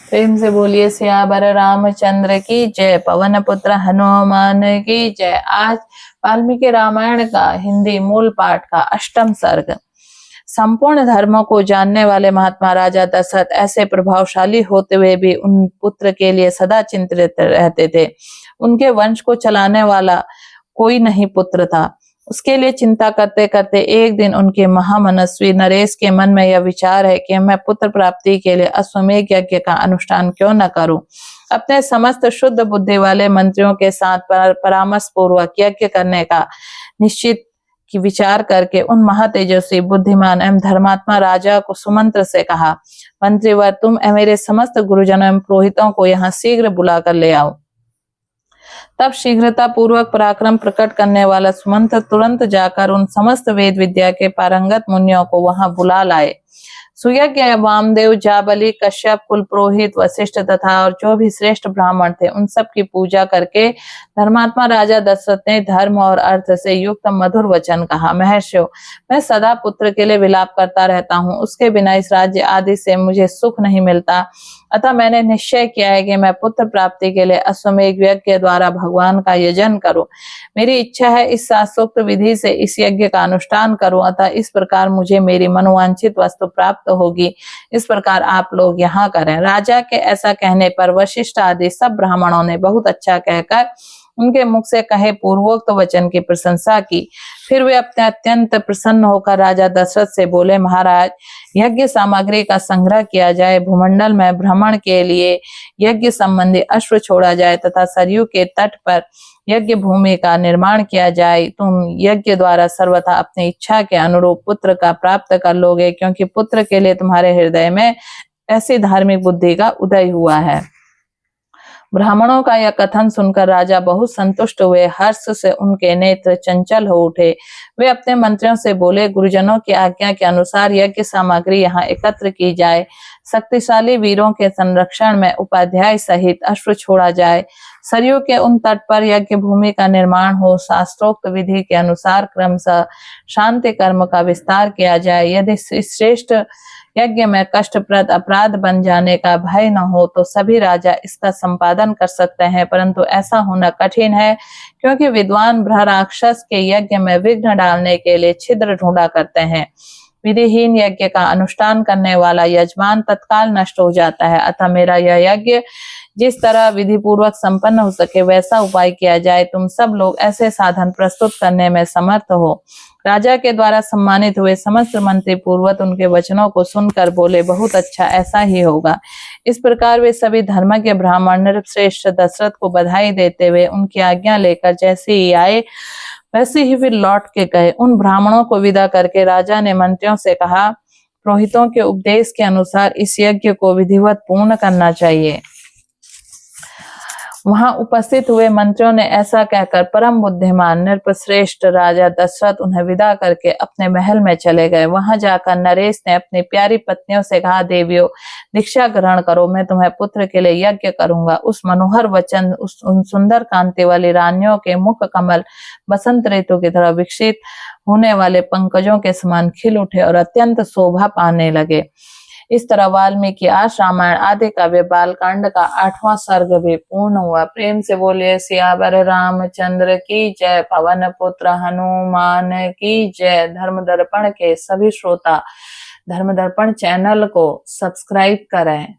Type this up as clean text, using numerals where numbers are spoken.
प्रेम से बोलिए सियावर रामचंद्र की जय। पवन पुत्र हनुमान की जय। आज वाल्मीकि रामायण का हिंदी मूल पाठ का अष्टम सर्ग। संपूर्ण धर्मों को जानने वाले महात्मा राजा दशरथ ऐसे प्रभावशाली होते हुए भी उन पुत्र के लिए सदा चिंतित रहते थे। उनके वंश को चलाने वाला कोई नहीं पुत्र था। उसके लिए चिंता करते करते एक दिन उनके महामनस्वी नरेश के मन में यह विचार है कि मैं पुत्र प्राप्ति के लिए अश्वमेध यज्ञ का अनुष्ठान क्यों न करूं। अपने समस्त शुद्ध बुद्धि वाले मंत्रियों के साथ परामर्श पूर्वक यज्ञ करने का निश्चित की विचार करके उन महातेजस्वी बुद्धिमान एवं धर्मात्मा राजा को सुमंत्र से कहा, मंत्रीवर तुम मेरे समस्त गुरुजनों एवं पुरोहितों को यहाँ शीघ्र बुलाकर ले आओ। तब शीघ्रता पूर्वक पराक्रम प्रकट करने वाला सुमंत्र तुरंत जाकर उन समस्त वेद विद्या के पारंगत मुनियों को वहां बुला लाए। सुयज्ञ वामदेव, जाबली, कश्यप, कुल पुरोहित, वशिष्ठ तथा और जो भी श्रेष्ठ ब्राह्मण थे उन सब की पूजा करके धर्मात्मा राजा दशरथ ने धर्म और अर्थ से युक्त मधुर वचन कहा, महर्षियों मैं सदा पुत्र के लिए विलाप करता रहता हूँ। उसके बिना इस राज्य आदि से मुझे सुख नहीं मिलता। अतः मैंने निश्चय किया है कि मैं पुत्र प्राप्ति के लिए अश्वमेध यज्ञ के द्वारा भगवान का यजन करूं। मेरी इच्छा है इस शास्त्रोक्त विधि से इस यज्ञ का अनुष्ठान करूं। अतः इस प्रकार मुझे मेरी मनोवांछित वस्तु प्राप्त होगी। इस प्रकार आप लोग यहाँ करें। राजा के ऐसा कहने पर वशिष्ठ आदि सब ब्राह्मणों ने बहुत अच्छा कहकर उनके मुख से कहे पूर्वोक्त वचन की प्रशंसा की। फिर वे अपने अत्यंत प्रसन्न होकर राजा दशरथ से बोले, महाराज यज्ञ सामग्री का संग्रह किया जाए, भूमंडल में भ्रमण के लिए यज्ञ संबंधी अश्व छोड़ा जाए तथा सरयू के तट पर यज्ञ भूमि का निर्माण किया जाए। तुम यज्ञ द्वारा सर्वथा अपनी इच्छा के अनुरूप पुत्र का प्राप्त कर लोगे, क्योंकि पुत्र के लिए तुम्हारे हृदय में ऐसी धार्मिक बुद्धि का उदय हुआ है। ब्राह्मणों का यह कथन सुनकर राजा बहुत संतुष्ट हुए। हर्ष से उनके नेत्र चंचल हो उठे। वे अपने मंत्रियों से बोले, गुरुजनों की आज्ञा के अनुसार यज्ञ सामग्री यहाँ एकत्र की जाए। शक्तिशाली वीरों के संरक्षण में उपाध्याय सहित अश्व छोड़ा जाए। सरयू के उन तट पर यज्ञ भूमि का निर्माण हो। शास्त्रोक्त विधि के अनुसार क्रमशः शांति कर्म का विस्तार किया जाए। यदि श्रेष्ठ यज्ञ में कष्टप्रद अपराध बन जाने का भय न हो तो सभी राजा इसका संपादन कर सकते हैं, परंतु ऐसा होना कठिन है, क्योंकि विद्वान राक्षस के यज्ञ में विघ्न डालने के लिए छिद्र ढूंढा करते हैं। विधिहीन यज्ञ का अनुष्ठान करने वाला यजमान तत्काल नष्ट हो जाता है। अतः मेरा यह यज्ञ जिस तरह विधि पूर्वक संपन्न हो सके वैसा उपाय किया जाए। तुम सब लोग ऐसे साधन प्रस्तुत करने में समर्थ हो। राजा के द्वारा सम्मानित हुए समस्त मंत्री पूर्वत उनके वचनों को सुनकर बोले, बहुत अच्छा, ऐसा ही होगा। इस प्रकार वे सभी धर्मज्ञ ब्राह्मण नृपश्रेष्ठ दशरथ को बधाई देते हुए उनकी आज्ञा लेकर जैसे ही आए वैसे ही फिर लौट के गए। उन ब्राह्मणों को विदा करके राजा ने मंत्रियों से कहा, पुरोहितों के उपदेश के अनुसार इस यज्ञ को विधिवत पूर्ण करना चाहिए। वहां उपस्थित हुए मंत्रियों ने ऐसा कहकर परम बुद्धिमान नृपश्रेष्ठ राजा दशरथ उन्हें विदा करके अपने महल में चले गए। वहां जाकर नरेश ने अपनी प्यारी पत्नियों से कहा, देवियों दीक्षा ग्रहण करो, मैं तुम्हें पुत्र के लिए यज्ञ करूंगा। उस मनोहर वचन उन सुंदर कांति वाली रानियों के मुख कमल बसंत ऋतु की तरह विकसित होने वाले पंकजों के समान खिल उठे और अत्यंत शोभा पाने लगे। इस तरह वाल्मीकि आस रामायण आदि काव्य बालकांड का 8वां सर्ग भी पूर्ण हुआ। प्रेम से बोलिए सियावर रामचंद्र की जय। पवन पुत्र हनुमान की जय। धर्म दर्पण के सभी श्रोता धर्म दर्पण चैनल को सब्सक्राइब करें।